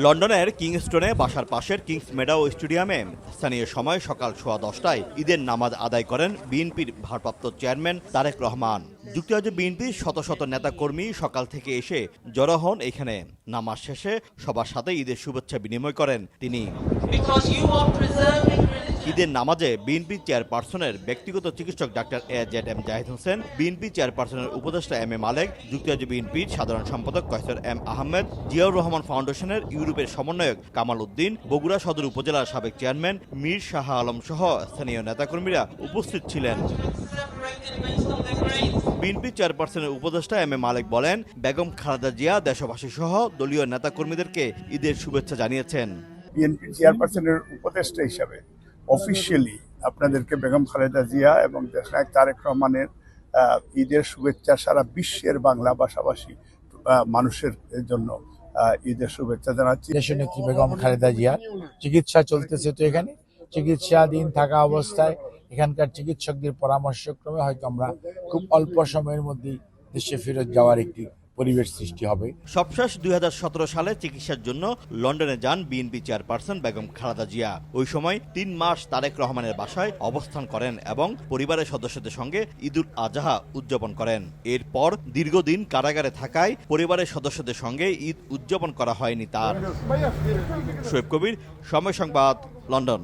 লন্ডনের কিংস্টনে বাসার পাশের কিংস মেডাও স্টেডিয়ামে স্থানীয় সময় সকাল 10:15টায় ঈদের নামাজ আদায় করেন বিএনপির ভারপ্রাপ্ত চেয়ারম্যান তারেক রহমান। যুক্তরাজ্য বিএনপির শত শত নেতাকর্মী সকাল থেকে এসে জড়ো হন এখানে। নামাজ শেষে সবার সাথে ঈদের শুভেচ্ছা বিনিময় করেন তিনি। ঈদের নামাজে বিএনপি চেয়ারপারসনের ব্যক্তিগত চিকিৎসক doctor AJM Zahid Hossain, BNP চেয়ারপারসনের উপদেষ্টা MM মালেক, যুক্তরাজ্য বিএনপির সাধারণ সম্পাদক কৈসর M আহমেদ, জিয়াউর রহমান ফাউন্ডেশনের ইউরোপের সমন্বয়ক কামাল উদ্দিন, বগুড়া সদর উপজেলার সাবেক চেয়ারম্যান মীর শাহ আলম সহ স্থানীয় নেতাকর্মীরা উপস্থিত ছিলেন। বিএনপি চেয়ারপারসনের উপদেষ্টা MM মালেক বলেন, বেগম খালেদা জিয়া দেশবাসী সহ দলীয় নেতাকর্মীদেরকে ঈদের শুভেচ্ছা জানিয়েছেন। বিএনপি চেয়ারপারসনের উপদেষ্টা হিসাবে অফিসিয়ালি আপনাদেরকে বেগম খালেদা জিয়া এবং দেশনায়ক তারেক রহমানের ঈদের শুভেচ্ছা সারা বিশ্বের বাংলা ভাষাভাষী মানুষের জন্য ঈদের শুভেচ্ছা জানাচ্ছি। দেশনেত্রী বেগম খালেদা জিয়া চিকিৎসা চলতেছে, তো এখানে চিকিৎসাধীন থাকা অবস্থায় এখানকার চিকিৎসকদের পরামর্শক্রমে হয়তো আমরা খুব অল্প সময়ের মধ্যেই দেশে ফেরত যাওয়ার একটি পরিবেশ সৃষ্টি হবে। সবশেষ 2017 সালে চিকিৎসার জন্য লন্ডনে যান বিএনপি চেয়ারপারসন বেগম খালেদা জিয়া। ওই সময় 3 মাস তারেক রহমানের বাসায় অবস্থান করেন এবং পরিবারের সদস্যদের সঙ্গে ঈদুল আজহা উদযাপন করেন। এরপর দীর্ঘদিন কারাগারে থাকায় পরিবারের সদস্যদের সঙ্গে ঈদ উদযাপন করা হয়নি তার। শোয়েব কবির, সময় সংবাদ, লন্ডন।